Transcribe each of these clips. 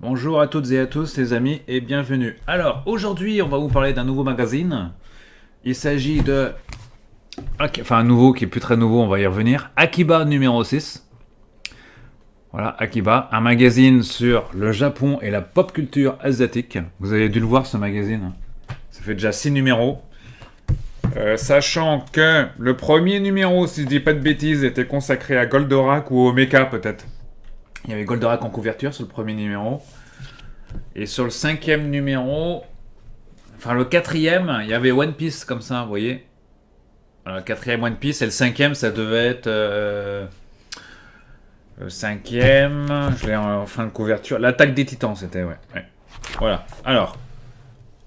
Bonjour à toutes et à tous les amis et bienvenue. Alors aujourd'hui on va vous parler d'un nouveau magazine. Il s'agit de... Enfin un nouveau qui est plus très nouveau, on va y revenir. Akiba numéro 6. Voilà, Akiba, un magazine sur le Japon et la pop culture asiatique. Vous avez dû le voir ce magazine. Ça fait déjà 6 numéros. Sachant que le premier numéro, si je dis pas de bêtises, était consacré à Goldorak ou au mecha peut-être. Il y avait Goldorak en couverture sur le premier numéro. Et sur le cinquième numéro, enfin le quatrième, il y avait One Piece comme ça, vous voyez. Alors, le quatrième One Piece et le cinquième, ça devait être... le cinquième, je l'ai en fin de couverture. L'attaque des titans, c'était, ouais. Voilà. Alors,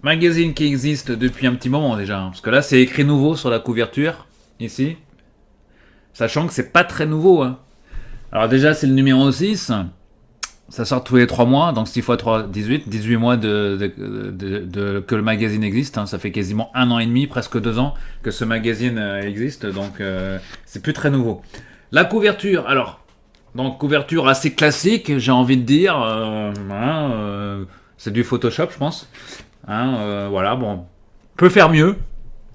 magazine qui existe depuis un petit moment déjà. Parce que là, c'est écrit nouveau sur la couverture, ici. Sachant que c'est pas très nouveau. Hein. Alors déjà, c'est le numéro 6. Ça sort tous les 3 mois, donc 6 x 3, 18. 18 mois que le magazine existe. Hein. Ça fait quasiment 1 an et demi, presque 2 ans que ce magazine existe. Donc c'est plus très nouveau. La couverture, alors, donc couverture assez classique, j'ai envie de dire. C'est du Photoshop, je pense. Voilà, bon. Peut faire mieux.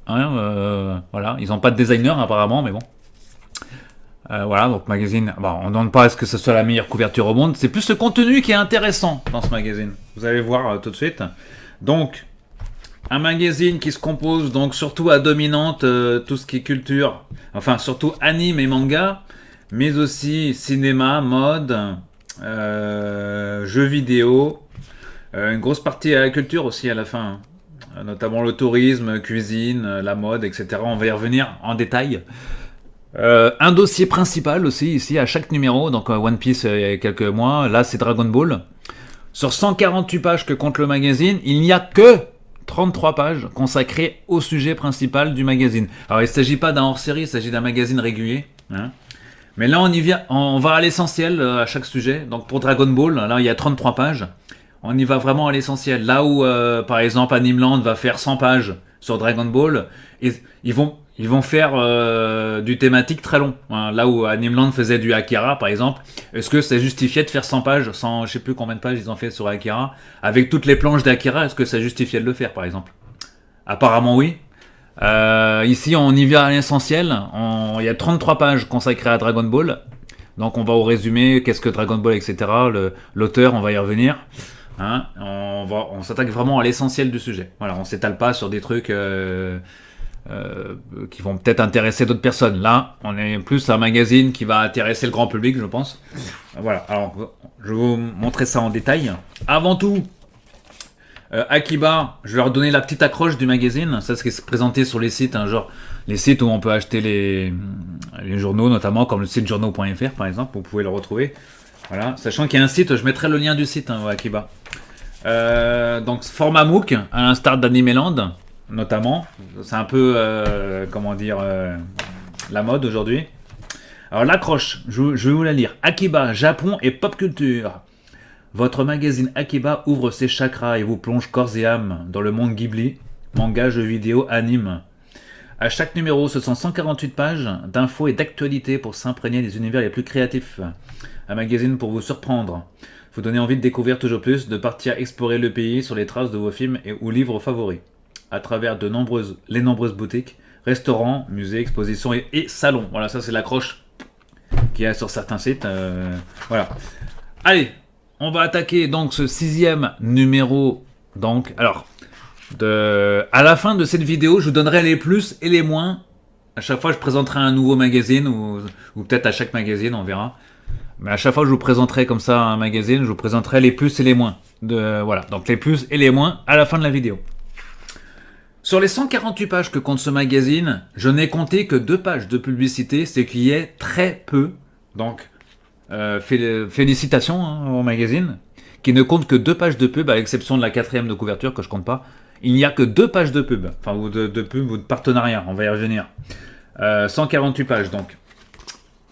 Voilà, ils n'ont pas de designer apparemment, mais bon. Voilà, donc magazine. Bon, on ne demande pas à ce que ce soit la meilleure couverture au monde. C'est plus le contenu qui est intéressant dans ce magazine. Vous allez voir tout de suite. Donc, un magazine qui se compose donc surtout à dominante tout ce qui est culture. Enfin, surtout anime et manga. Mais aussi cinéma, mode, jeux vidéo. Une grosse partie à la culture aussi à la fin. Notamment le tourisme, cuisine, la mode, etc. On va y revenir en détail. Un dossier principal aussi ici à chaque numéro, donc One Piece il y a quelques mois, là c'est Dragon Ball. Sur 148 pages que compte le magazine, il n'y a que 33 pages consacrées au sujet principal du magazine. Alors il ne s'agit pas d'un hors-série, il s'agit d'un magazine régulier. Hein. Mais là on va à l'essentiel à chaque sujet. Donc pour Dragon Ball, là il y a 33 pages. On y va vraiment à l'essentiel. Là où par exemple Animeland va faire 100 pages sur Dragon Ball, ils vont faire du thématique très long. Hein, là où Animeland faisait du Akira, par exemple, est-ce que ça justifiait de faire 100 pages, je sais plus combien de pages ils ont fait sur Akira, avec toutes les planches d'Akira, est-ce que ça justifiait de le faire, par exemple? Apparemment oui. Ici, on y va à l'essentiel. Il y a 33 pages consacrées à Dragon Ball. Donc on va au résumé, qu'est-ce que Dragon Ball, etc. L'auteur, on va y revenir. Hein, on s'attaque vraiment à l'essentiel du sujet. Voilà, on s'étale pas sur des trucs qui vont peut-être intéresser d'autres personnes. Là, on est plus un magazine qui va intéresser le grand public, je pense. Voilà, alors je vais vous montrer ça en détail. Avant tout, Akiba, je vais leur donner la petite accroche du magazine. Ça, c'est ce qui est présenté sur les sites, hein, genre les sites où on peut acheter les journaux, notamment comme le site journaux.fr par exemple, vous pouvez le retrouver. Voilà, sachant qu'il y a un site, je mettrai le lien du site, hein, Akiba. Donc format MOOC, à l'instar d'Animeland, notamment. C'est un peu, comment dire, la mode aujourd'hui. Alors l'accroche, je vais vous la lire. Akiba, Japon et pop culture. Votre magazine Akiba ouvre ses chakras et vous plonge corps et âme dans le monde Ghibli, manga, jeux vidéo, anime. À chaque numéro, ce sont 148 pages d'infos et d'actualités pour s'imprégner des univers les plus créatifs. Un magazine pour vous surprendre, vous donner envie de découvrir toujours plus, de partir explorer le pays sur les traces de vos films ou livres favoris, à travers les nombreuses boutiques, restaurants, musées, expositions et salons. Voilà, ça c'est l'accroche qu'il y a sur certains sites. Voilà. Allez, on va attaquer donc ce 6e numéro. Donc, alors, à la fin de cette vidéo, je vous donnerai les plus et les moins. À chaque fois, je présenterai un nouveau magazine ou peut-être à chaque magazine, on verra. Mais à chaque fois que je vous présenterai comme ça un magazine, je vous présenterai les plus et les moins. Voilà, donc les plus et les moins à la fin de la vidéo. Sur les 148 pages que compte ce magazine, je n'ai compté que 2 pages de publicité, c'est qu'il y ait très peu. Donc, félicitations hein, au magazine, qui ne compte que 2 pages de pub, à l'exception de la 4e de couverture que je compte pas. Il n'y a que 2 pages de pub, enfin ou de pub ou de partenariat, on va y revenir. 148 pages donc.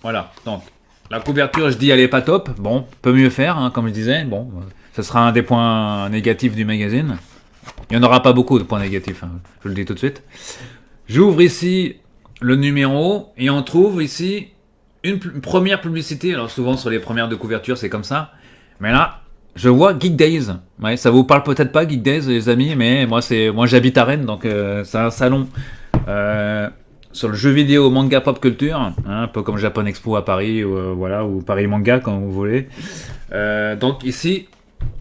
Voilà, donc. La couverture, je dis, elle est pas top. Bon, peut mieux faire, hein, comme je disais. Bon, ce sera un des points négatifs du magazine. Il n'y en aura pas beaucoup de points négatifs, hein, je le dis tout de suite. J'ouvre ici le numéro et on trouve ici une première publicité. Alors souvent sur les premières de couverture, c'est comme ça. Mais là, Je vois Geek Days. Ouais, ça vous parle peut-être pas Geek Days, les amis, mais moi j'habite à Rennes, donc c'est un salon sur le jeu vidéo, manga, pop culture, hein, un peu comme Japan Expo à Paris, ou, voilà, ou Paris Manga quand vous voulez. Donc ici,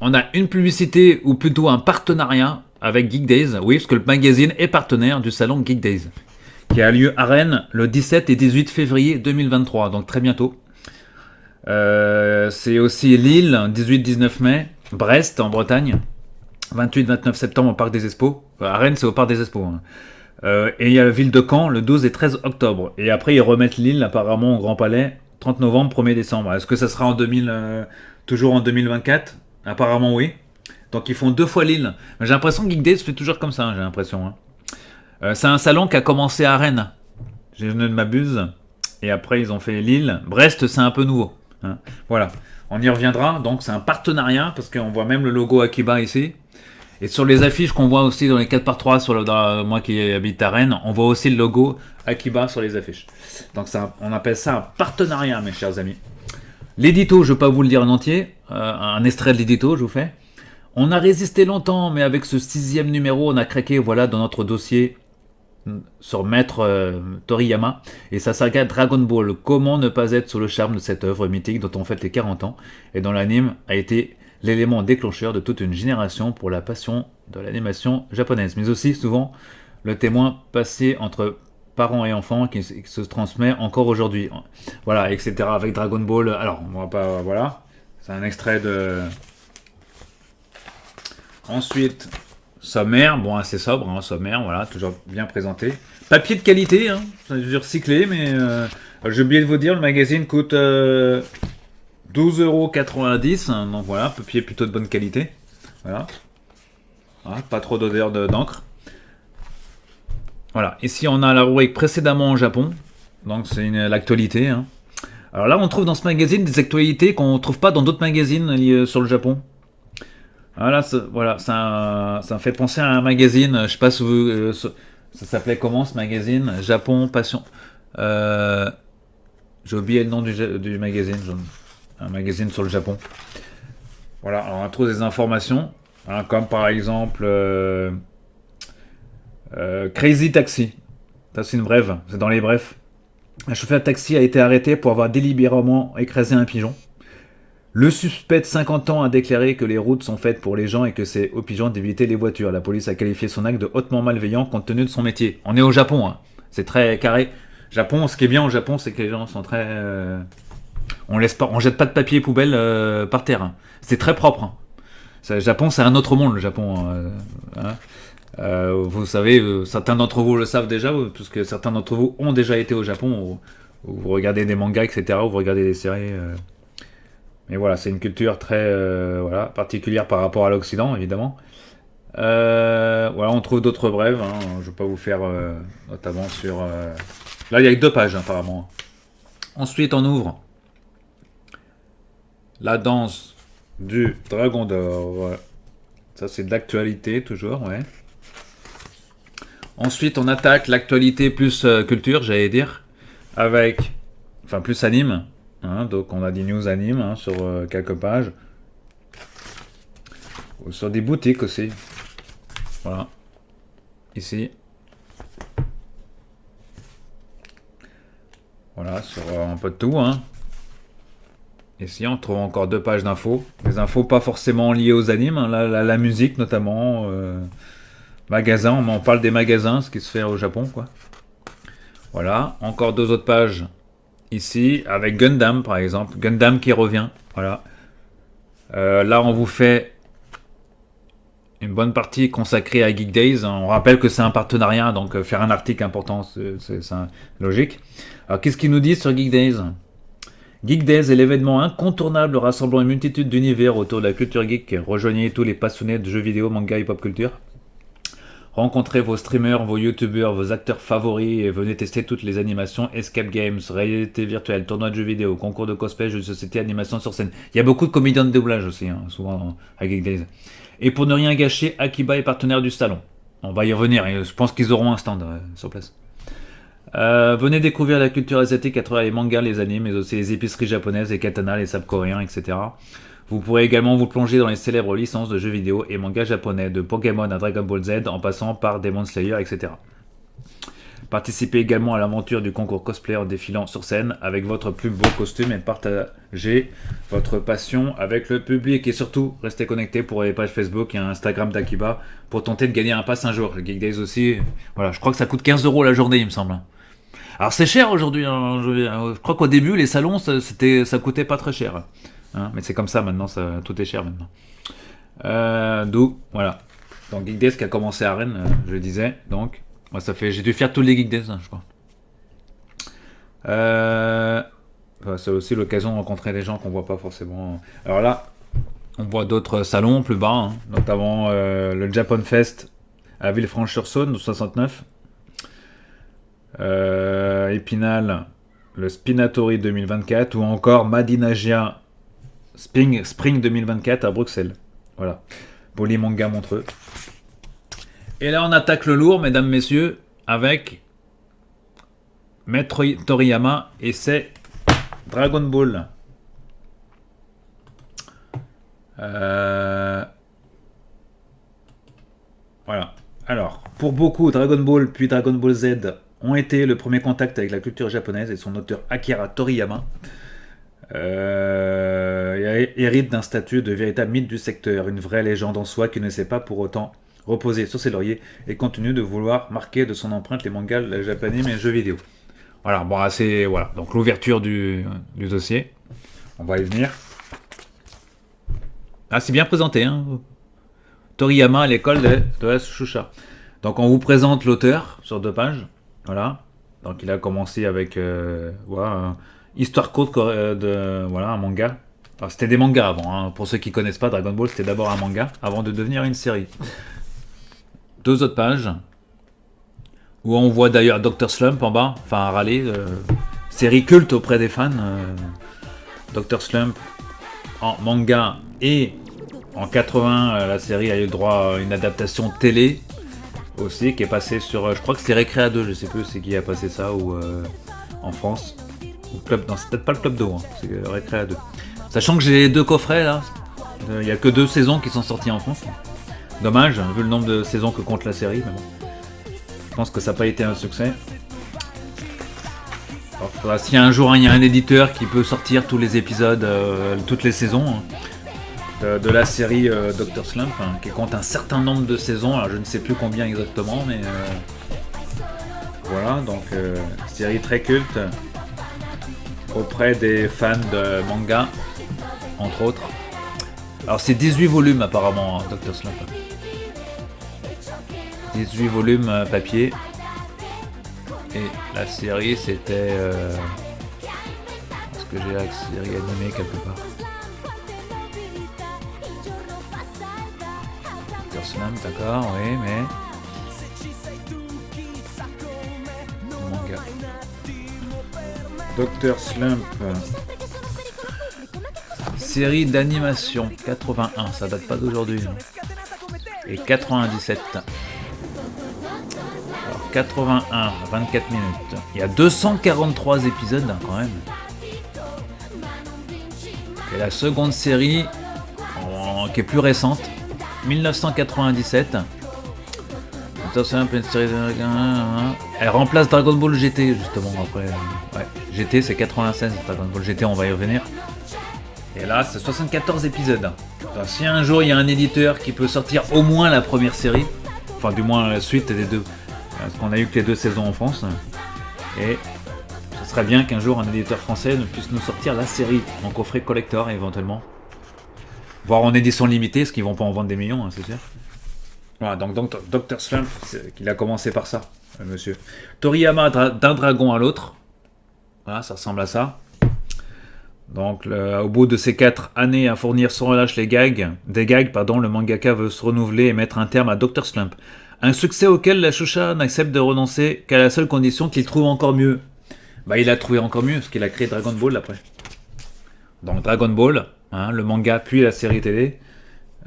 on a une publicité ou plutôt un partenariat avec Geek Days. Oui, parce que le magazine est partenaire du salon Geek Days, qui a lieu à Rennes le 17 et 18 février 2023, donc très bientôt. C'est aussi Lille, 18-19 mai, Brest en Bretagne, 28-29 septembre au Parc des Expos. À Rennes, c'est au Parc des Expos. Hein. Et il y a la ville de Caen le 12 et 13 octobre. Et après, ils remettent Lille apparemment au Grand Palais, 30 novembre, 1er décembre. Est-ce que ça sera en 2000, toujours en 2024? Apparemment, oui. Donc ils font 2 fois Lille. J'ai l'impression que Geek Days fait toujours comme ça, j'ai l'impression. Hein. C'est un salon qui a commencé à Rennes, je ne m'abuse. Et après, ils ont fait Lille. Brest, c'est un peu nouveau. Hein. Voilà. On y reviendra. Donc, c'est un partenariat parce qu'on voit même le logo Akiba ici. Et sur les affiches qu'on voit aussi dans les 4x3, moi qui habite à Rennes, on voit aussi le logo Akiba sur les affiches. Donc, on appelle ça un partenariat, mes chers amis. L'édito, je ne vais pas vous le dire en entier. Un extrait de l'édito, je vous fais. On a résisté longtemps, mais avec ce 6e numéro, on a craqué, voilà, dans notre dossier sur Maître Toriyama et sa saga Dragon Ball. Comment ne pas être sous le charme de cette œuvre mythique dont on fête les 40 ans et dont l'anime a été l'élément déclencheur de toute une génération pour la passion de l'animation japonaise, mais aussi souvent le témoin passé entre parents et enfants qui se transmet encore aujourd'hui. Voilà, etc. Avec Dragon Ball. Alors, on va pas. Voilà. C'est un extrait de. Ensuite, sommaire, bon assez sobre, hein, sommaire, voilà, toujours bien présenté. Papier de qualité, hein, ça dû recycler, mais j'ai oublié de vous dire, le magazine coûte 12,90 €, hein, donc voilà, papier plutôt de bonne qualité. Voilà. Voilà, pas trop d'odeur d'encre. Voilà, ici on a la rubrique précédemment au Japon, donc c'est l'actualité. Hein. Alors là, on trouve dans ce magazine des actualités qu'on ne trouve pas dans d'autres magazines liés sur le Japon. Voilà, ça me fait penser à un magazine, je sais pas si vous, ça s'appelait comment ce magazine? Japon Passion. Euh, j'ai oublié le nom du magazine, un magazine sur le Japon. Voilà, alors on trouve des informations, hein, comme par exemple Crazy Taxi. Ça c'est une brève, c'est dans les brefs. Un chauffeur de taxi a été arrêté pour avoir délibérément écrasé un pigeon. Le suspect de 50 ans a déclaré que les routes sont faites pour les gens et que c'est aux pigeons d'éviter les voitures. La police a qualifié son acte de hautement malveillant compte tenu de son métier. On est au Japon, hein. C'est très carré. Japon, ce qui est bien au Japon, c'est que les gens sont très... on jette pas de papier poubelle par terre. Hein. C'est très propre. Hein. Le Japon, c'est un autre monde, le Japon. Hein. Vous savez, certains d'entre vous le savent déjà, puisque certains d'entre vous ont déjà été au Japon, où vous regardez des mangas, etc., où vous regardez des séries... Mais voilà, c'est une culture très voilà, particulière par rapport à l'Occident, évidemment. Voilà, on trouve d'autres brèves. Hein. Je ne vais pas vous faire notamment sur... Là, il y a que 2 pages, apparemment. Ensuite, on ouvre la danse du dragon d'or. Ça, c'est de l'actualité, toujours, ouais. Ensuite, on attaque l'actualité plus culture, j'allais dire, avec... Enfin, plus anime. Hein, donc on a des news anime hein, sur quelques pages. Ou sur des boutiques aussi. Voilà. Ici. Voilà, sur un peu de tout. Hein. Ici, on trouve encore 2 pages d'infos. Des infos pas forcément liées aux animes. Hein, la musique notamment. Magasins, on parle des magasins, ce qui se fait au Japon. Quoi. Voilà, encore 2 autres pages. Ici, avec Gundam par exemple, Gundam qui revient, voilà. Là, on vous fait une bonne partie consacrée à Geek Days. On rappelle que c'est un partenariat, donc faire un article important, c'est logique. Alors, qu'est-ce qu'ils nous disent sur Geek Days? Geek Days est l'événement incontournable rassemblant une multitude d'univers autour de la culture geek. Rejoignez tous les passionnés de jeux vidéo, manga et pop culture. Rencontrez vos streamers, vos youtubeurs, vos acteurs favoris et venez tester toutes les animations, escape games, réalité virtuelle, tournois de jeux vidéo, concours de cosplay, jeux de société, animation sur scène. Il y a beaucoup de comédiens de doublage aussi, hein, souvent à Geek Days. Et pour ne rien gâcher, Akiba est partenaire du salon. On va y revenir, et je pense qu'ils auront un stand sur place. Venez découvrir la culture asiatique à travers les mangas, les animes, mais aussi les épiceries japonaises, les katanas, les sables coréens, etc. Vous pourrez également vous plonger dans les célèbres licences de jeux vidéo et mangas japonais, de Pokémon à Dragon Ball Z en passant par Demon Slayer, etc. Participez également à l'aventure du concours cosplay en défilant sur scène avec votre plus beau costume et partagez votre passion avec le public. Et surtout, restez connectés pour les pages Facebook et Instagram d'Akiba pour tenter de gagner un pass un jour. Le Geek Days aussi, voilà, je crois que ça coûte 15 € la journée, il me semble. Alors c'est cher aujourd'hui, hein, je crois qu'au début, les salons, ça coûtait pas très cher. Hein, mais c'est comme ça maintenant, tout est cher maintenant. D'où, voilà. Donc Geek Days qui a commencé à Rennes, je le disais, donc... Moi, j'ai dû faire tous les Geek Days, hein, je crois. C'est aussi l'occasion de rencontrer des gens qu'on voit pas forcément. Alors là, on voit d'autres salons plus bas, hein, notamment le Japan Fest à Villefranche-sur-Saône, 69. Épinal, le Spinatori 2024, ou encore Madinagia Spring 2024 à Bruxelles. Voilà. Polymanga Montreux. Et là, on attaque le lourd, mesdames, messieurs, avec Maître Toriyama et c'est Dragon Ball. Voilà. Alors, pour beaucoup, Dragon Ball puis Dragon Ball Z ont été le premier contact avec la culture japonaise et son auteur Akira Toriyama hérite d'un statut de véritable mythe du secteur, une vraie légende en soi qui ne sait pas pour autant reposer sur ses lauriers et continue de vouloir marquer de son empreinte les mangas, la japanais et les jeux vidéo. Voilà, bon, voilà. Donc l'ouverture du dossier. On va y venir. Ah, c'est bien présenté, hein. Toriyama à l'école de la Shusha. Donc on vous présente l'auteur sur 2 pages. Voilà. Donc il a commencé avec voilà, histoire courte voilà, un manga. Enfin, c'était des mangas avant. Hein. Pour ceux qui connaissent pas, Dragon Ball, c'était d'abord un manga avant de devenir une série. 2 autres pages où on voit d'ailleurs Dr Slump en bas, enfin râler, série culte auprès des fans. Dr Slump en manga et en 80, la série a eu le droit à une adaptation télé aussi qui est passée sur, je crois que c'est Récréa 2, je sais plus c'est qui a passé ça ou en France. Ou Club, non, c'est peut-être pas le Club d'eau, hein, c'est Récréa 2. Sachant que j'ai les 2 coffrets là, il n'y a que 2 saisons qui sont sorties en France. Dommage, vu le nombre de saisons que compte la série, mais bon. Je pense que ça n'a pas été un succès. Alors, si un jour il y a un éditeur qui peut sortir tous les épisodes, toutes les saisons de la série Dr Slump, hein, qui compte un certain nombre de saisons, alors je ne sais plus combien exactement, mais voilà, donc série très culte auprès des fans de manga, entre autres. Alors c'est 18 volumes apparemment, hein, Dr Slump. 18 volumes papier. Et la série c'était... Est-ce que j'ai la série animée quelque part? Dr Slump, d'accord, oui, mais... Manga. Dr Slump... Série d'animation, 81, ça date pas d'aujourd'hui. Hein. Et 97. Alors 81, 24 minutes. Il y a 243 épisodes hein, quand même. Et la seconde série, qui est plus récente, 1997. Elle remplace Dragon Ball GT justement après. Ouais, GT c'est 96, Dragon Ball GT on va y revenir. Et là, c'est 74 épisodes. Alors, si un jour il y a un éditeur qui peut sortir au moins la première série, enfin du moins la suite des 2, parce qu'on a eu que les 2 saisons en France, et ce serait bien qu'un jour un éditeur français puisse nous sortir la série en coffret collector éventuellement, voire en édition limitée, parce qu'ils vont pas en vendre des millions, hein, c'est sûr. Voilà, donc Dr Slump, il a commencé par ça, monsieur. Toriyama d'un dragon à l'autre, voilà, ça ressemble à ça. Donc, au bout de ces 4 années à fournir sans relâche des gags, le mangaka veut se renouveler et mettre un terme à Dr Slump. Un succès auquel la Shusha n'accepte de renoncer qu'à la seule condition qu'il trouve encore mieux. Bah, il a trouvé encore mieux, parce qu'il a créé Dragon Ball après. Donc, Dragon Ball, hein, le manga puis la série télé.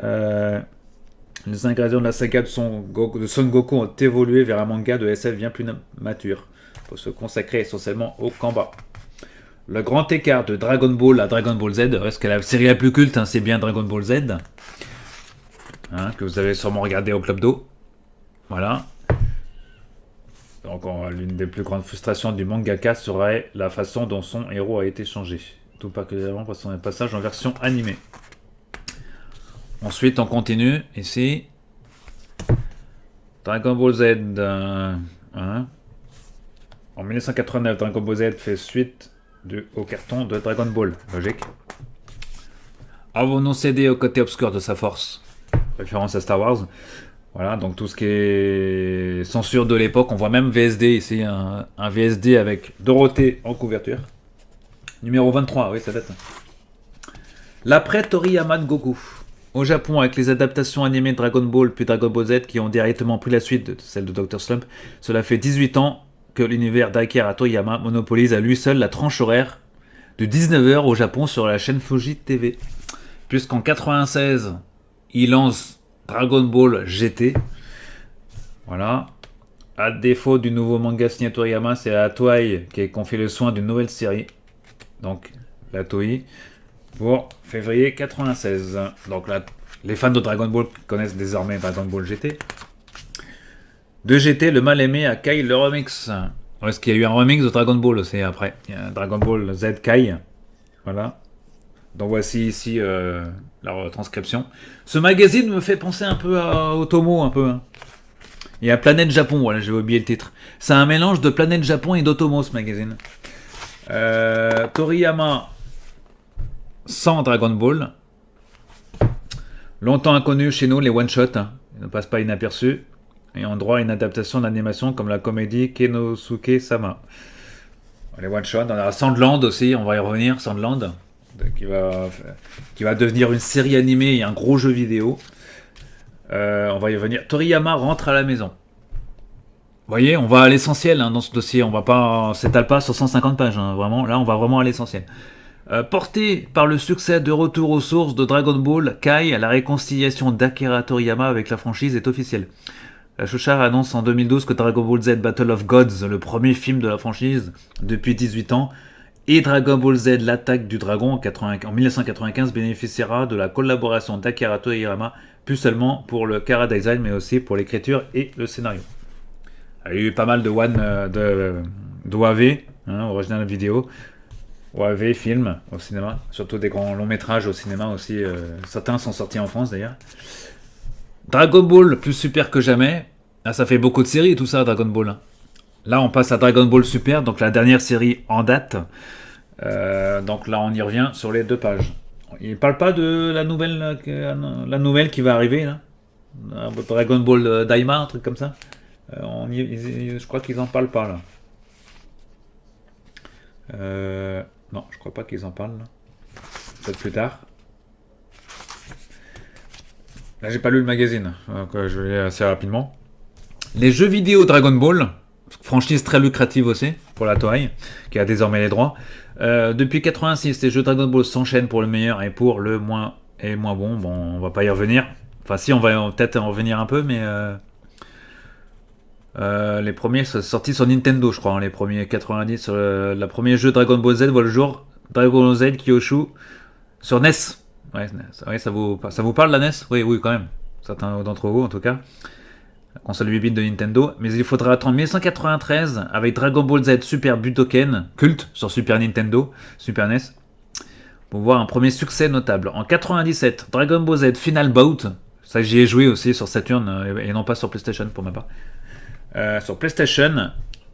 Les ingrédients de la saga de Son Goku ont évolué vers un manga de SF bien plus mature, pour se consacrer essentiellement au combat. Le grand écart de Dragon Ball à Dragon Ball Z, parce que la série la plus culte, hein, c'est bien Dragon Ball Z, hein, que vous avez sûrement regardé au Club d'eau. Voilà. Donc l'une des plus grandes frustrations du mangaka serait la façon dont son héros a été changé. Tout particulièrement par son passage en version animée. Ensuite, on continue ici. Dragon Ball Z. Hein. En 1989, Dragon Ball Z fait suite au carton de Dragon Ball. Logique. Avons-nous cédé au côté obscur de sa force? Référence à Star Wars. Voilà, donc tout ce qui est censure de l'époque. On voit même VSD ici, un VSD avec Dorothée en couverture. Numéro 23, oui, ça date. L'après Toriyama de Goku. Au Japon, avec les adaptations animées de Dragon Ball puis Dragon Ball Z qui ont directement pris la suite de celle de Dr. Slump, cela fait 18 ans que l'univers d'Akira Toriyama monopolise à lui seul la tranche horaire de 19h au Japon sur la chaîne Fuji TV. Puisqu'en 96, il lance Dragon Ball GT. Voilà. À défaut du nouveau manga signé Toriyama, c'est à Toei qui a confié le soin d'une nouvelle série. Donc, la Toei. Pour février 96. Donc là, les fans de Dragon Ball connaissent désormais Dragon Ball GT. De GT, le mal aimé à Kai le remix. Est-ce qu'il y a eu un remix de Dragon Ball aussi après? Il y a Dragon Ball Z Kai. Voilà. Donc voici ici la retranscription. Ce magazine me fait penser un peu à Otomo, un peu. Hein. Il y a Planète Japon, voilà, j'ai oublié le titre. C'est un mélange de Planète Japon et d'Otomo, ce magazine. Toriyama sans Dragon Ball. Longtemps inconnu chez nous, les one-shots hein, ne passent pas inaperçus et ont droit à une adaptation d'animation comme la comédie Kenosuke Sama. Les one-shots, on a Sandland aussi, on va y revenir, Sandland, qui va devenir une série animée et un gros jeu vidéo. On va y revenir. Toriyama rentre à la maison. Vous voyez, on va à l'essentiel hein, dans ce dossier, on s'étale pas sur 150 pages, hein, vraiment, là on va vraiment à l'essentiel. Porté par le succès de retour aux sources de Dragon Ball, Kai, la réconciliation d'Akira Toriyama avec la franchise est officielle. La Shueisha annonce en 2012 que Dragon Ball Z Battle of Gods, le premier film de la franchise depuis 18 ans, et Dragon Ball Z l'attaque du dragon en 1995 bénéficiera de la collaboration d'Akira Toriyama, plus seulement pour le chara design mais aussi pour l'écriture et le scénario. Il y a eu pas mal d'OAV, hein, original vidéo. OAV, film au cinéma, surtout des grands longs métrages au cinéma aussi. Certains sont sortis en France d'ailleurs. Dragon Ball, plus super que jamais. Là, ça fait beaucoup de séries tout ça, Dragon Ball. Là, on passe à Dragon Ball Super, donc la dernière série en date. Donc là, on y revient sur les 2 pages. Il ne parle pas de la nouvelle qui va arriver là. Dragon Ball Daima, un truc comme ça. Je crois qu'ils en parlent pas là. Non, je crois pas qu'ils en parlent. Là. Peut-être plus tard. Là, j'ai pas lu le magazine, donc je vais aller assez rapidement. Les jeux vidéo Dragon Ball, franchise très lucrative aussi pour la Toei, qui a désormais les droits. Depuis 86, les jeux Dragon Ball s'enchaînent pour le meilleur et pour le moins bon. Bon, on va pas y revenir. Enfin, si, on va peut-être en revenir un peu, mais les premiers sont sortis sur Nintendo, je crois. Hein, les premiers 90, le premier jeu Dragon Ball Z voit le jour. Dragon Ball Z Kyoshu sur NES. Ouais, ça vous parle la NES? Oui, quand même. Certains d'entre vous, en tout cas. La console 8 bits de Nintendo. Mais il faudra attendre 1993 avec Dragon Ball Z Super Butoden, culte sur Super Nintendo, Super NES, pour voir un premier succès notable. En 97, Dragon Ball Z Final Bout. Ça, j'y ai joué aussi sur Saturn et non pas sur PlayStation pour ma part. Sur PlayStation,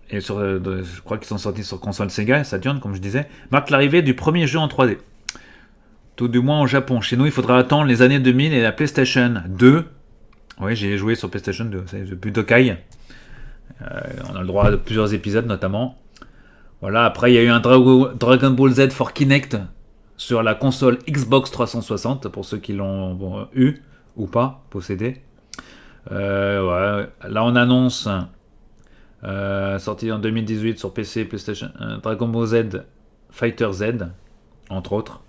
et je crois qu'ils sont sortis sur console Sega et Saturn, comme je disais, marque l'arrivée du premier jeu en 3D. Tout du moins au Japon. Chez nous, il faudra attendre les années 2000 et la PlayStation 2. Oui, j'ai joué sur PlayStation 2, c'est Budokai. On a le droit de plusieurs épisodes notamment. Voilà, après il y a eu un Dragon Ball Z for Kinect sur la console Xbox 360, pour ceux qui l'ont eu ou pas, possédé. Ouais. Là on annonce sorti en 2018 sur PC, PlayStation, Dragon Ball Z Fighter Z, entre autres.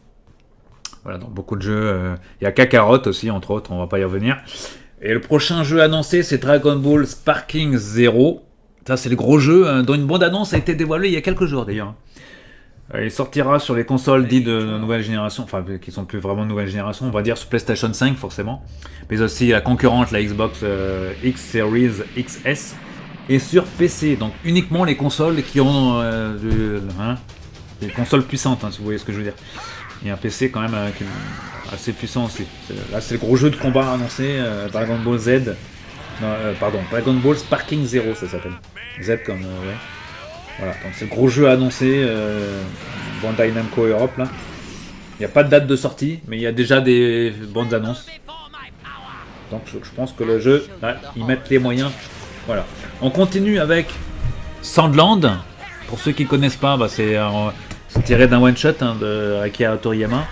Voilà, donc beaucoup de jeux. Il y a Kakarot aussi, entre autres, on va pas y revenir. Et le prochain jeu annoncé, c'est Dragon Ball Sparking Zero. Ça, c'est le gros jeu dont une bande-annonce a été dévoilée il y a quelques jours d'ailleurs. Il sortira sur les consoles dites de nouvelle génération, enfin qui sont plus vraiment de nouvelle génération, on va dire sur PlayStation 5 forcément, mais aussi la concurrente, la Xbox X Series XS, et sur PC, donc uniquement les consoles qui ont des consoles puissantes, hein, si vous voyez ce que je veux dire. Il y a un PC quand même qui est assez puissant aussi. Là c'est le gros jeu de combat annoncé, Dragon Ball Z, pardon, Dragon Ball Sparking Zero ça s'appelle. Z comme ouais. Voilà, donc c'est le gros jeu annoncé, Bandai Namco Europe là. Il n'y a pas de date de sortie, mais il y a déjà des bonnes annonces. Donc je pense que le jeu, là, ils mettent les moyens. Voilà. On continue avec Sandland. Pour ceux qui ne connaissent pas, bah, c'est tiré d'un one-shot de Akira Toriyama.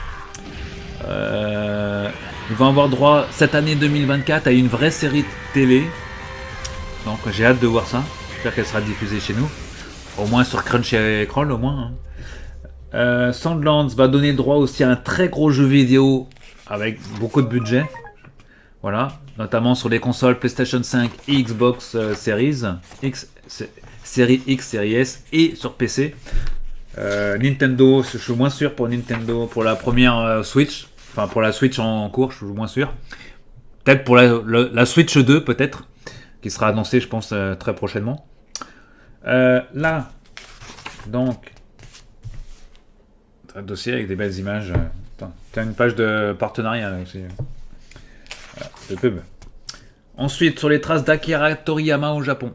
Ils vont avoir droit cette année 2024 à une vraie série de télé. Donc j'ai hâte de voir ça. J'espère qu'elle sera diffusée chez nous. Au moins sur Crunchyroll, au moins. Sandlands va donner droit aussi à un très gros jeu vidéo avec beaucoup de budget. Voilà, notamment sur les consoles PlayStation 5 et Xbox Series X, Série X, Série S et sur PC. Nintendo, je suis moins sûr pour Nintendo, pour la première Switch, enfin pour la Switch en cours, je suis moins sûr. Peut-être pour la Switch 2, peut-être, qui sera annoncée, je pense, très prochainement. Là, donc, un dossier avec des belles images. Tu as une page de partenariat là aussi. Voilà, de pub. Ensuite, sur les traces d'Akira Toriyama au Japon.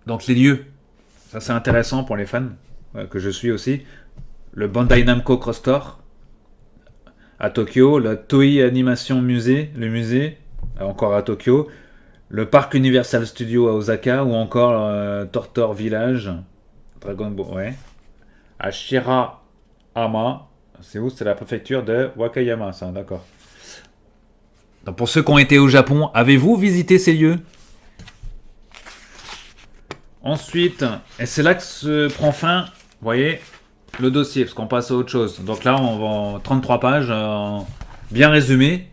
Donc les lieux. Ça c'est intéressant pour les fans, que je suis aussi. Le Bandai Namco Cross Store à Tokyo, le Toei Animation Musée, le musée, encore à Tokyo. Le parc Universal Studios à Osaka, ou encore Tortor Village, Dragon Ball, ouais. À Shirahama, c'est où? C'est la préfecture de Wakayama, ça, d'accord. Donc pour ceux qui ont été au Japon, avez-vous visité ces lieux? Ensuite, et c'est là que se prend fin, vous voyez, le dossier, parce qu'on passe à autre chose. Donc là, on va en 33 pages, bien résumé.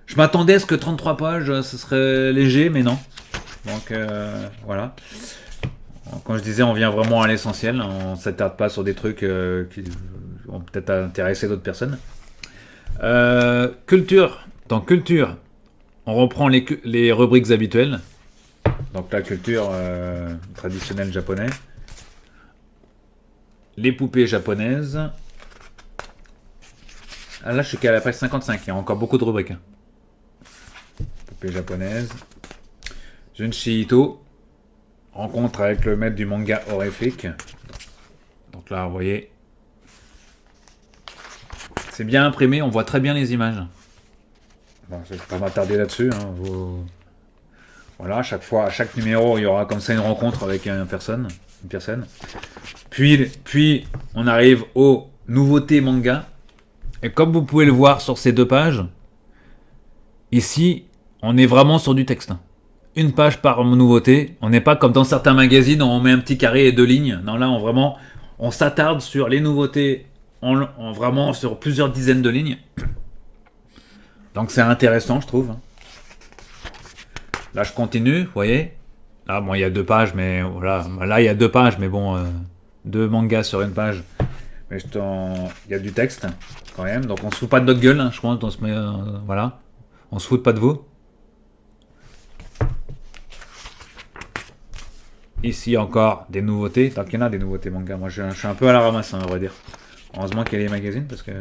Je m'attendais à ce que 33 pages, ce serait léger, mais non. Donc voilà. Quand je disais, on vient vraiment à l'essentiel. On ne s'attarde pas sur des trucs qui vont peut-être intéresser d'autres personnes. Culture. Dans culture, on reprend les rubriques habituelles. Donc la culture traditionnelle japonaise. Les poupées japonaises. Ah, là, je suis qu'à la page 55. Il y a encore beaucoup de rubriques. Japonaise. Junshi Ito, rencontre avec le maître du manga horrifique. Donc là, vous voyez, c'est bien imprimé, on voit très bien les images. Bon, je ne vais pas m'attarder là-dessus. Voilà, à chaque fois, à chaque numéro, il y aura comme ça une rencontre avec une personne. Puis, on arrive aux nouveautés manga. Et comme vous pouvez le voir sur ces deux pages, ici, on est vraiment sur du texte. Une page par nouveauté. On n'est pas comme dans certains magazines où on met un petit carré et deux lignes. Non, là, on s'attarde sur les nouveautés vraiment sur plusieurs dizaines de lignes. Donc c'est intéressant, je trouve. Là, je continue, vous voyez. Là, bon, il y a deux pages, mais voilà. Là, il y a deux pages, mais bon, deux mangas sur une page. Mais il y a du texte, quand même. Donc on se fout pas de notre gueule, je pense. Voilà. On se fout pas de vous. Ici encore des nouveautés. Tant qu'il y en a des nouveautés manga. Moi je suis un peu à la ramasse, on va dire. Heureusement qu'il y a les magazines parce que.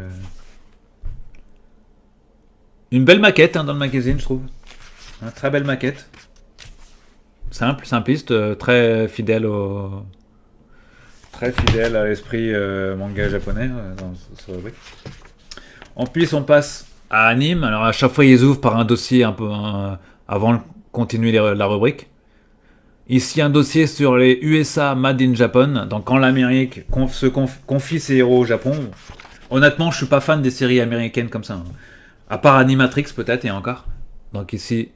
Une belle maquette dans le magazine, je trouve. Très belle maquette. Simple, simpliste, très fidèle à l'esprit manga japonais dans ce rubrique. En plus, on passe à anime. Alors à chaque fois, ils ouvrent par un dossier un peu avant de continuer la rubrique. Ici, un dossier sur les USA Made in Japan. Donc, quand l'Amérique confie ses héros au Japon. Honnêtement, je suis pas fan des séries américaines comme ça. À part Animatrix, peut-être, et encore. Donc, ici,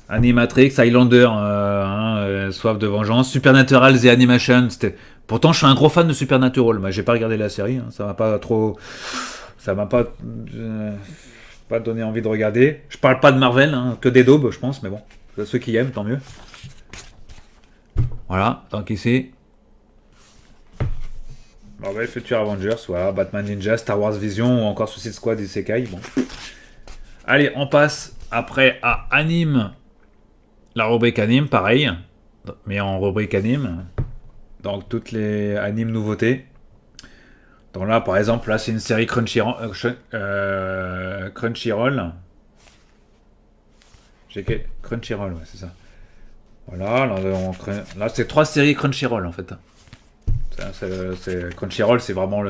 Animatrix, Highlander, Soif de vengeance, Supernatural, The Animation. Pourtant, je suis un gros fan de Supernatural. Mais j'ai pas regardé la série. Ça m'a pas trop. Ça m'a pas donné envie de regarder. Je parle pas de Marvel, que des daubes, je pense. Mais bon, ceux qui aiment, tant mieux. Voilà, donc ici. Marvel Future Avengers, voilà, Batman Ninja, Star Wars Vision ou encore Suicide Squad Isekai. Bon. Allez, on passe après à anime. La rubrique anime, pareil, mais en rubrique anime. Donc toutes les animes nouveautés. Donc là, par exemple, là c'est une série Crunchyroll. Crunchyroll, ouais, c'est ça. Voilà, là c'est 3 séries Crunchyroll en fait. Crunchyroll, c'est vraiment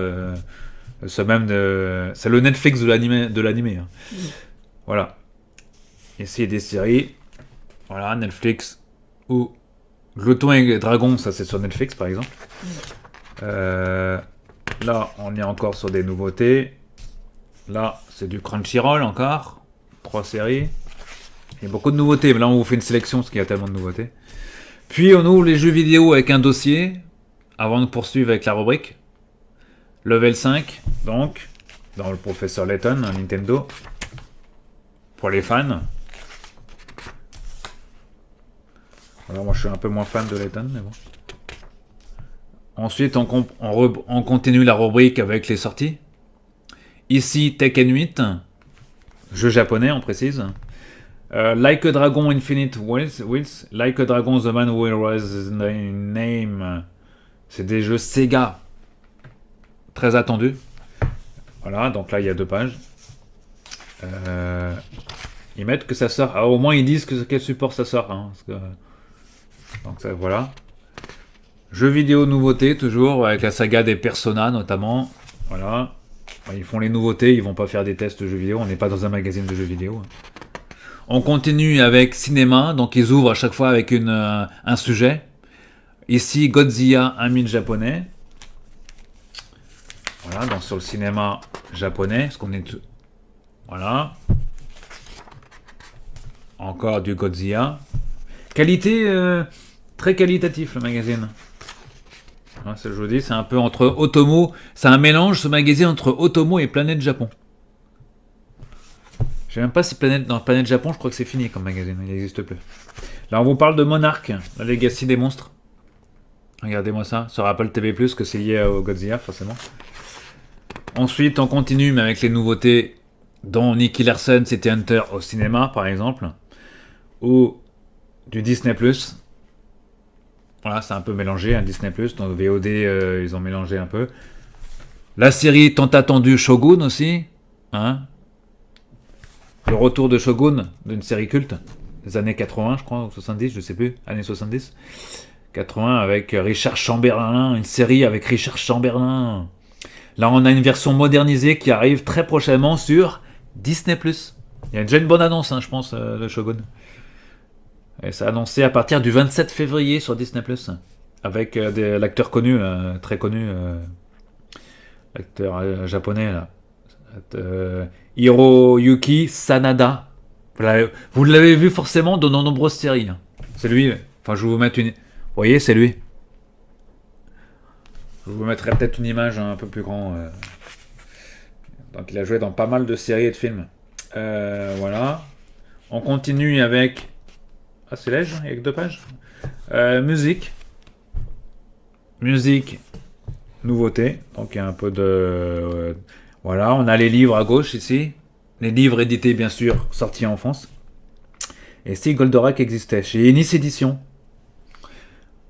c'est le Netflix de l'animé. Hein. Voilà. Ici des séries. Voilà, Netflix ou Glouton et Dragon, ça c'est sur Netflix par exemple. Là, on est encore sur des nouveautés. Là, c'est du Crunchyroll encore. 3 séries. Il y a beaucoup de nouveautés, mais là on vous fait une sélection parce qu'il y a tellement de nouveautés. Puis on ouvre les jeux vidéo avec un dossier, avant de poursuivre avec la rubrique. Level 5, donc, dans le professeur Layton, Nintendo. Pour les fans. Alors moi je suis un peu moins fan de Layton, mais bon. Ensuite on continue la rubrique avec les sorties. Ici Tekken 8, jeu japonais on précise. Like a Dragon Infinite Wills, Like a Dragon The Man Who Was His Name, c'est des jeux Sega très attendus. Voilà, donc là il y a 2 pages. Ils mettent que ça sort. Ah, au moins ils disent quel support ça sort. Hein, donc ça, voilà. Jeux vidéo nouveautés toujours avec la saga des Persona notamment. Voilà. Ils font les nouveautés, ils vont pas faire des tests de jeux vidéo. On n'est pas dans un magazine de jeux vidéo. On continue avec cinéma, donc ils ouvrent à chaque fois avec un sujet. Ici, Godzilla, un mythe japonais. Voilà, donc sur le cinéma japonais, parce qu'on est... Voilà. Encore du Godzilla. Qualité, très qualitatif le magazine. Voilà, ça, je vous dis, c'est un peu entre Otomo, c'est un mélange ce magazine entre Otomo et Planète Japon. Je sais même pas si dans Planète Japon, je crois que c'est fini comme magazine, il n'existe plus. Là, on vous parle de Monarch, la Legacy des monstres. Regardez-moi ça, sur Apple TV+, que c'est lié au Godzilla, forcément. Ensuite, on continue, mais avec les nouveautés, dont Nicky Larson, City Hunter au cinéma, par exemple. Ou du Disney+. Voilà, c'est un peu mélangé, un Disney+, donc VOD, ils ont mélangé un peu. La série tant attendue Shogun aussi, hein. Le retour de Shogun, d'une série culte, des années 80, je crois, ou 70, je sais plus, années 70. 80 avec Richard Chamberlain, une série avec Richard Chamberlain. Là, on a une version modernisée qui arrive très prochainement sur Disney+. Il y a déjà une bonne annonce, hein, je pense, de Shogun. Et ça a annoncé à partir du 27 février sur Disney+. Avec l'acteur connu, très connu, l'acteur japonais, là. Hiroyuki Sanada. Vous l'avez vu forcément dans de nombreuses séries. Hein. C'est lui. Enfin, je vais vous mettre une... Vous voyez, c'est lui. Je vous mettrai peut-être une image un peu plus grand. Donc, il a joué dans pas mal de séries et de films. Voilà. On continue avec... Ah, c'est léger, il y a que 2 pages. Musique. Musique. Nouveauté. Donc, il y a un peu de... voilà, on a les livres à gauche ici. Les livres édités, bien sûr, sortis en France. Et si Goldorak existait, chez Ennis Édition.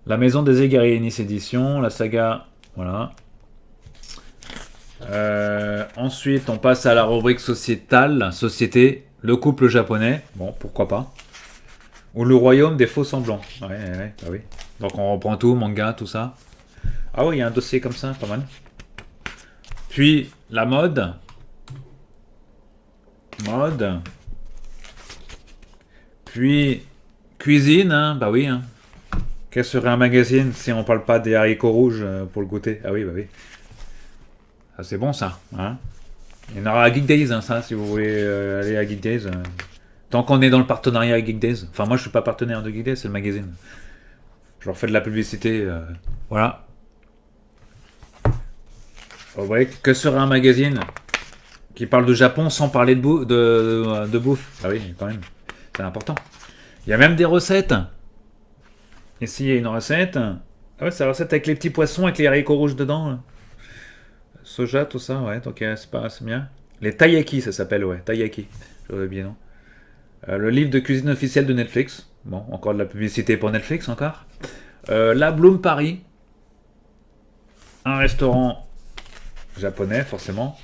La Maison des Égarés, Ennis Édition. La saga, voilà. Ensuite, on passe à la rubrique sociétale. Société, le couple japonais. Bon, pourquoi pas. Ou le royaume des faux semblants. Ouais, bah oui. Donc on reprend tout, manga, tout ça. Ah oui, il y a un dossier comme ça, pas mal. Puis, la mode. Puis, cuisine, hein, bah oui. Hein. Quel serait un magazine si on parle pas des haricots rouges pour le goûter? Ah oui, bah oui. Ça, c'est bon, ça. Hein. Il y en aura à Geek Days, hein, ça, si vous voulez aller à Geek Days. Tant qu'on est dans le partenariat avec Geek Days. Enfin, moi, je suis pas partenaire de Geek Days, c'est le magazine. Je leur fais de la publicité. Voilà. Que serait un magazine qui parle de Japon sans parler de bouffe? Ah oui, quand même. C'est important. Il y a même des recettes. Ici, il y a une recette. Ah ouais, c'est la recette avec les petits poissons, avec les haricots rouges dedans. soja, tout ça, ouais, donc c'est bien. Les taiyaki, ça s'appelle, ouais, taiyaki. J'aurais bien, non. Le livre de cuisine officiel de Netflix. Bon, encore de la publicité pour Netflix, encore. La Bloom Paris. Un restaurant japonais, forcément.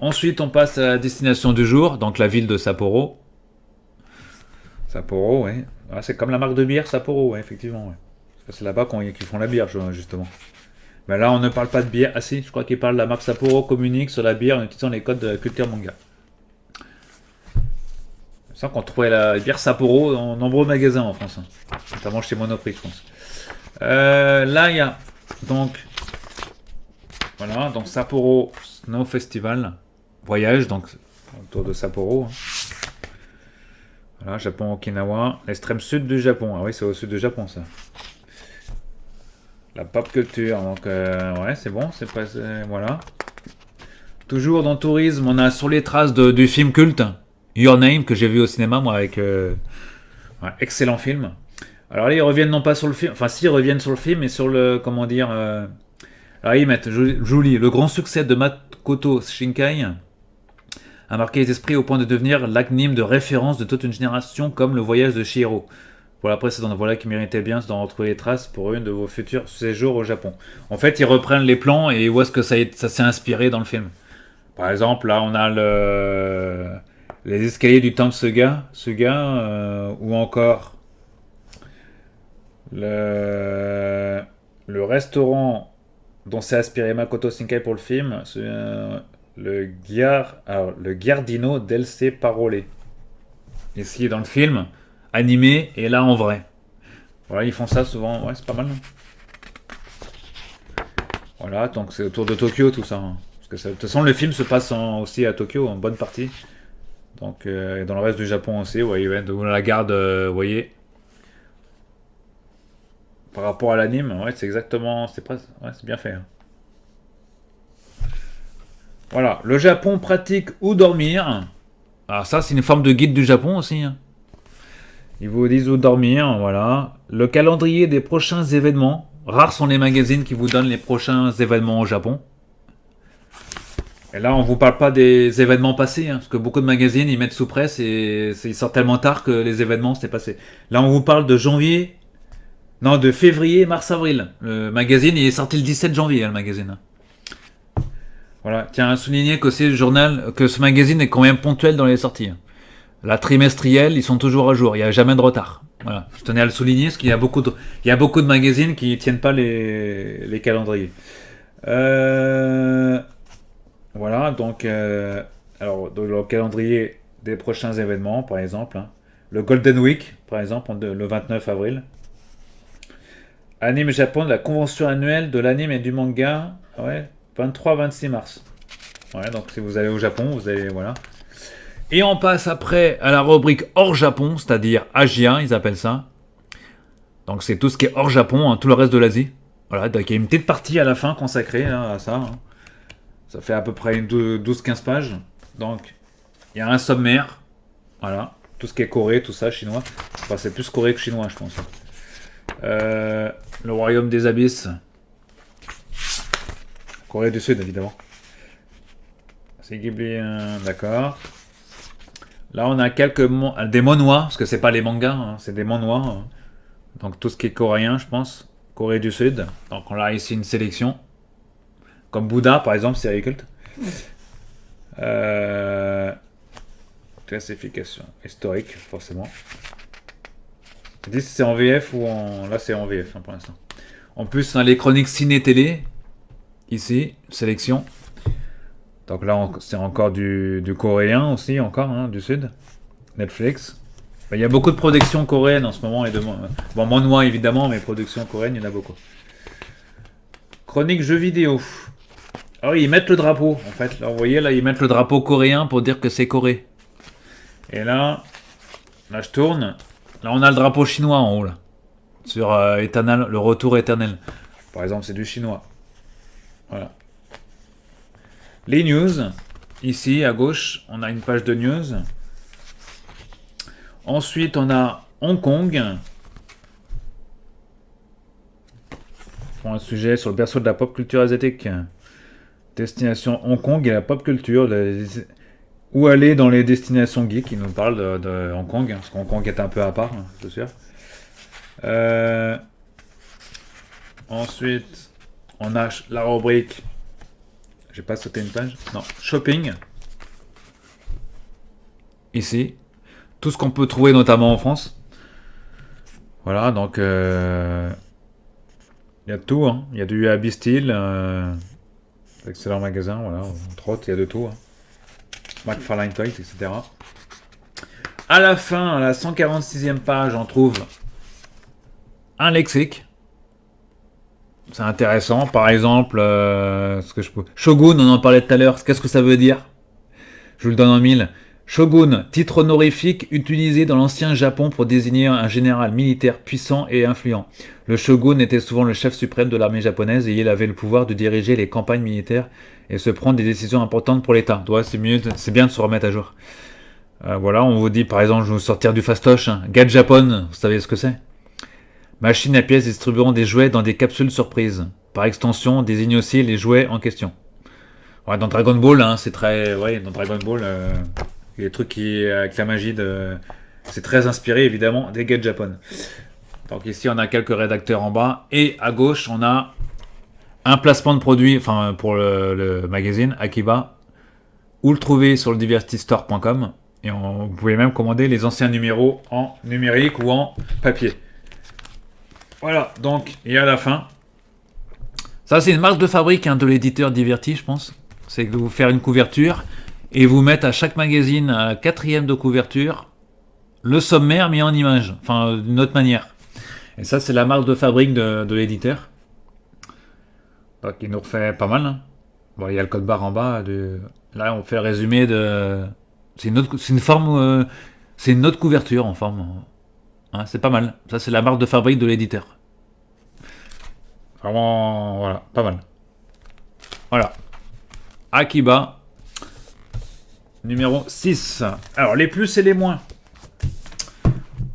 Ensuite, on passe à la destination du jour, donc la ville de Sapporo. Sapporo, oui. Ah, c'est comme la marque de bière Sapporo, ouais, effectivement. Ouais. C'est là-bas qu'ils font la bière, justement. Mais là, on ne parle pas de bière. Ah si, je crois qu'ils parlent de la marque Sapporo communique sur la bière en utilisant les codes de la culture manga. C'est ça qu'on trouvait la bière Sapporo dans nombreux magasins en France. Hein. Notamment chez Monoprix, je pense. Là, il y a donc... Voilà, donc Sapporo Snow Festival. Voyage, donc autour de Sapporo. Hein. Voilà, Japon, Okinawa. L'extrême sud du Japon. Ah oui, c'est au sud du Japon, ça. La pop culture, donc ouais, c'est bon, c'est pas... voilà. Toujours dans le tourisme, on a Sur les traces du film culte Your Name, que j'ai vu au cinéma, moi, avec... ouais, excellent film. Alors là, ils reviennent non pas sur le film... Enfin, si, ils reviennent sur le film, mais sur le... Comment dire... alors ils mettent, je vous lis, le grand succès de Makoto Shinkai a marqué les esprits au point de devenir l'anime de référence de toute une génération, comme le voyage de Chihiro. Pour la précédente, voilà qui méritait bien d'en retrouver les traces pour une de vos futurs séjours au Japon. En fait, ils reprennent les plans et où est-ce que ça s'est inspiré dans le film. Par exemple, là, on a les escaliers du temple Suga, ou encore le restaurant dont s'est inspiré Makoto Shinkai pour le film, le Giardino del Se Parole. Ici, dans le film, animé, et là, en vrai. Voilà, ils font ça souvent. Ouais, c'est pas mal, non? Voilà, donc c'est autour de Tokyo, tout ça. Hein. Parce que de toute façon, le film se passe aussi à Tokyo, en bonne partie. Donc, et dans le reste du Japon aussi, ouais, de la garde, vous voyez. Par rapport à l'anime, ouais, c'est exactement... ouais, c'est bien fait. Hein. Voilà, le Japon pratique où dormir. Alors ça, c'est une forme de guide du Japon aussi. Hein. Ils vous disent où dormir, voilà. Le calendrier des prochains événements. Rares sont les magazines qui vous donnent les prochains événements au Japon. Et là, on vous parle pas des événements passés, hein, parce que beaucoup de magazines, ils mettent sous presse et ils sortent tellement tard que les événements, c'était passé. Là, on vous parle de janvier... Non, de février, mars, avril. Le magazine, il est sorti le 17 janvier, le magazine. Voilà, tiens à souligner que ce magazine est quand même ponctuel dans les sorties. La trimestrielle, ils sont toujours à jour, il n'y a jamais de retard. Voilà, je tenais à le souligner parce qu'il y a beaucoup de magazines qui ne tiennent pas les calendriers. Voilà, donc alors dans le calendrier des prochains événements, par exemple, hein, le Golden Week, par exemple, le 29 avril. Anime Japon, la convention annuelle de l'anime et du manga, ouais, 23-26 mars. Ouais, donc si vous allez au Japon, vous allez, voilà. Et on passe après à la rubrique hors Japon, c'est-à-dire Asia, ils appellent ça. Donc c'est tout ce qui est hors Japon, hein, tout le reste de l'Asie. Voilà, donc il y a une petite partie à la fin consacrée hein, à ça. Hein. Ça fait à peu près 12-15 pages. Donc il y a un sommaire. Voilà, tout ce qui est Corée, tout ça, chinois. Enfin, c'est plus Corée que chinois, je pense. Le royaume des abysses. Corée du Sud, évidemment. C'est Ghibli, d'accord. Là, on a des manhwas, parce que c'est pas les mangas, hein, c'est des manhwas. Hein. Donc tout ce qui est coréen, je pense. Corée du Sud. Donc on a ici une sélection. Comme Bouddha, par exemple, série culte. Classification historique, forcément. Je dis si c'est en VF ou en... Là, c'est en VF hein, pour l'instant. En plus, on a les chroniques ciné-télé. Ici, sélection. Donc là, c'est encore du coréen aussi, encore, hein, du Sud. Netflix. Il y a beaucoup de productions coréennes en ce moment. Bon, manhwa évidemment, mais productions coréennes, il y en a beaucoup. Chronique jeux vidéo. Ah oui, ils mettent le drapeau, en fait. Là, vous voyez, là, ils mettent le drapeau coréen pour dire que c'est Corée. Et là, je tourne. Là, on a le drapeau chinois en haut, là. Sur Eternal, le retour éternel. Par exemple, c'est du chinois. Voilà. Les news. Ici, à gauche, on a une page de news. Ensuite, on a Hong Kong. Pour un sujet sur le berceau de la pop culture asiatique. Destination Hong Kong et la pop culture. Où aller dans les destinations geeks. Il nous parle de Hong Kong, parce qu'Hong Kong est un peu à part, c'est sûr. Ensuite, on a la rubrique. J'ai pas sauté une page. Non, shopping. Ici. Tout ce qu'on peut trouver notamment en France. Voilà, donc il y a de tout. Hein. Il y a du Abbey Steel. Excellent magasin, voilà. Entre autres, il y a de tout. Hein. McFarlane Toys, etc. À la fin, à la 146e page, on trouve un lexique. C'est intéressant. Par exemple, ce que je peux... Shogun, on en parlait tout à l'heure. Qu'est-ce que ça veut dire? Je vous le donne en mille. Shogun, titre honorifique utilisé dans l'ancien Japon pour désigner un général militaire puissant et influent. Le shogun était souvent le chef suprême de l'armée japonaise et il avait le pouvoir de diriger les campagnes militaires et se prendre des décisions importantes pour l'État. Ouais, c'est bien de se remettre à jour. Voilà, on vous dit par exemple, je vais vous sortir du fastoche. Hein. Gajapon, vous savez ce que c'est? Machine à pièces distribuant des jouets dans des capsules surprises. Par extension, désigne aussi les jouets en question. Ouais, dans Dragon Ball, hein, c'est très... Ouais, dans Dragon Ball, les trucs qui... avec la magie de... C'est très inspiré, évidemment, des Gajapon. Donc ici, on a quelques rédacteurs en bas. Et à gauche, on a un placement de produit, enfin, pour le magazine, Akiba, où le trouver sur le divertistore.com. Et vous pouvez même commander les anciens numéros en numérique ou en papier. Voilà, donc, et à la fin, ça c'est une marque de fabrique de l'éditeur Diverti, je pense. C'est de vous faire une couverture et vous mettre à chaque magazine à 4e de couverture le sommaire mis en image, enfin d'une autre manière. Et ça c'est la marque de fabrique de l'éditeur. Donc il nous refait pas mal. Hein. Bon, il y a le code barre en bas. Là on fait le résumé de... C'est une forme... c'est une autre couverture en forme... Hein, c'est pas mal. Ça, c'est la marque de fabrique de l'éditeur. Vraiment, voilà, pas mal. Voilà. Akiba. Numéro 6. Alors, les plus et les moins.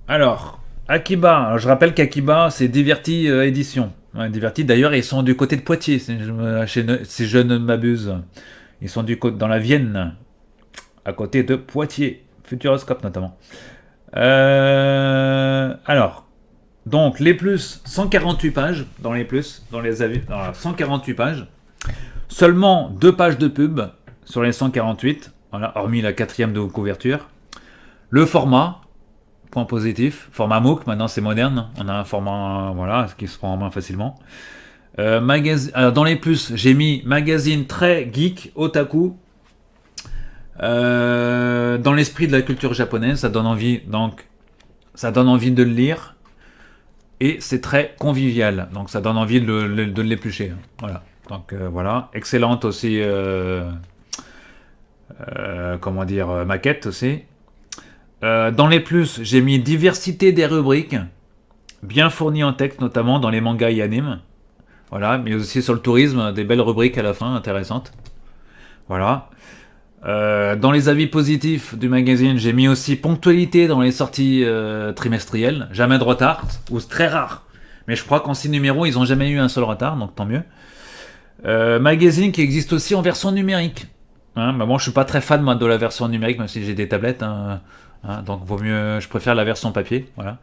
Alors, Akiba. Alors, je rappelle qu'Akiba, c'est Diverti Édition. Ouais, Diverti, d'ailleurs, ils sont du côté de Poitiers, si je ne m'abuse. Ils sont dans la Vienne, à côté de Poitiers. Futuroscope, notamment. Alors, donc les plus, 148 pages dans les plus, dans les avis, 148 pages, seulement 2 pages de pub sur les 148, voilà, hormis la 4e de couverture. Le format, point positif, format MOOC, maintenant c'est moderne, on a un format, voilà, qui se prend en main facilement. Alors dans les plus, j'ai mis magazine très geek, otaku. Dans l'esprit de la culture japonaise, ça donne envie de le lire et c'est très convivial, donc ça donne envie de l'éplucher. Voilà. Donc voilà, excellente aussi, maquette aussi. Dans les plus, j'ai mis diversité des rubriques, bien fournies en texte, notamment dans les mangas et animes. Voilà, mais aussi sur le tourisme, des belles rubriques à la fin, intéressantes. Voilà. Dans les avis positifs du magazine, j'ai mis aussi ponctualité dans les sorties trimestrielles, jamais de retard, ou c'est très rare. Mais je crois qu'en 6 numéros, ils n'ont jamais eu un seul retard, donc tant mieux. Magazine qui existe aussi en version numérique. Hein, mais bon, je suis pas très fan moi, de la version numérique, même si j'ai des tablettes. Donc vaut mieux, je préfère la version papier. Voilà.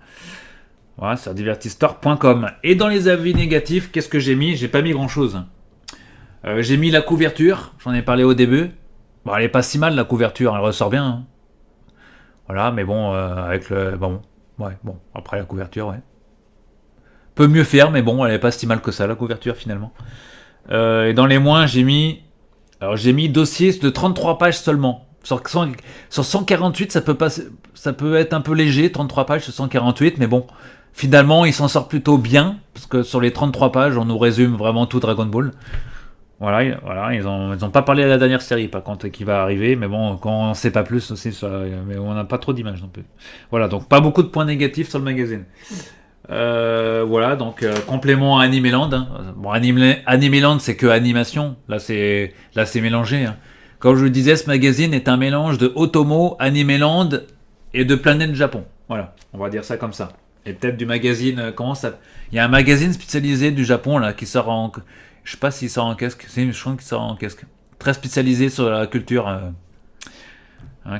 Voilà, sur divertistore.com. Et dans les avis négatifs, qu'est-ce que j'ai mis? J'ai pas mis grand-chose. J'ai mis la couverture, j'en ai parlé au début. Bon, elle est pas si mal la couverture, elle ressort bien. Hein. Voilà, mais bon, avec le... Bon, ouais, bon, après la couverture, ouais. Peut mieux faire, mais bon, elle est pas si mal que ça, la couverture, finalement. Et dans les moins, j'ai mis dossier de 33 pages seulement. Sur 148, ça peut être un peu léger, 33 pages sur 148, mais bon, finalement, il s'en sort plutôt bien, parce que sur les 33 pages, on nous résume vraiment tout Dragon Ball. Voilà, ils ont pas parlé de la dernière série, par contre, qui va arriver, mais bon, quand on sait pas plus aussi, mais on n'a pas trop d'images non plus. Voilà, donc pas beaucoup de points négatifs sur le magazine. Voilà, donc complément à Animeland. Hein. Bon, Animeland, c'est que animation. Là, c'est mélangé. Hein. Comme je le disais, ce magazine est un mélange de Otomo, Animeland et de Planète Japon. Voilà, on va dire ça comme ça. Et peut-être du magazine, il y a un magazine spécialisé du Japon là qui sort Je sais pas s'il sort en casque. Je crois qu'il sort en casque. Très spécialisé sur la culture.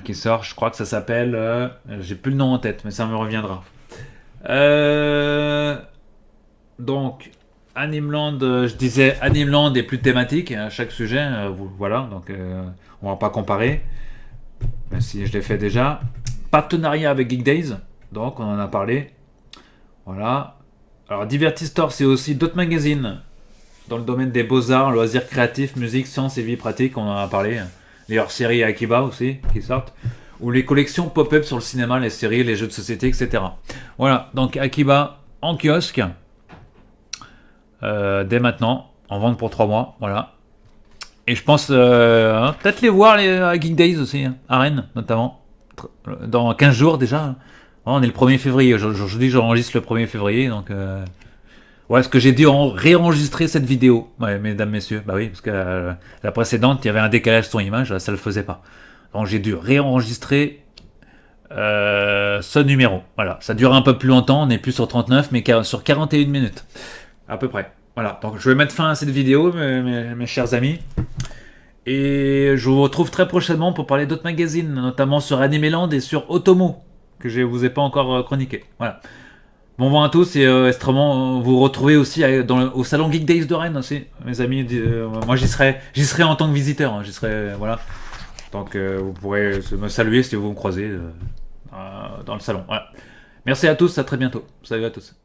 Qui sort, je crois que ça s'appelle. J'ai plus le nom en tête, mais ça me reviendra. Donc, Animeland, je disais Animeland est plus thématique à chaque sujet. Voilà, donc on va pas comparer. Même si je l'ai fait déjà. Partenariat avec Geek Days, donc on en a parlé. Voilà. Alors, Divertistor, c'est aussi d'autres magazines dans le domaine des beaux-arts, loisirs créatifs, musique, sciences et vie pratique, on en a parlé. Les hors-séries Akiba aussi, qui sortent. Ou les collections pop-up sur le cinéma, les séries, les jeux de société, etc. Voilà, donc Akiba en kiosque, dès maintenant, en vente pour 3 mois, voilà. Et je pense peut-être les voir à Geek Days aussi, à Rennes notamment, dans 15 jours déjà. On est le 1er février, aujourd'hui j'enregistre le 1er février, donc... Ouais, est-ce que j'ai dû réenregistrer cette vidéo, ouais, mesdames, messieurs? Bah oui, parce que la précédente, il y avait un décalage sur image, ça le faisait pas. Donc j'ai dû réenregistrer ce numéro. Voilà, ça dure un peu plus longtemps, on n'est plus sur 39, mais sur 41 minutes, à peu près. Voilà, donc je vais mettre fin à cette vidéo, mes chers amis. Et je vous retrouve très prochainement pour parler d'autres magazines, notamment sur Animeland et sur Otomo, que je ne vous ai pas encore chroniqué. Voilà. Bon vent à tous et extrêmement vous retrouvez aussi au salon Geek Days de Rennes aussi, mes amis. Moi j'y serai en tant que visiteur, hein, j'y serai voilà. Donc vous pourrez me saluer si vous me croisez dans le salon. Voilà. Merci à tous, à très bientôt. Salut à tous.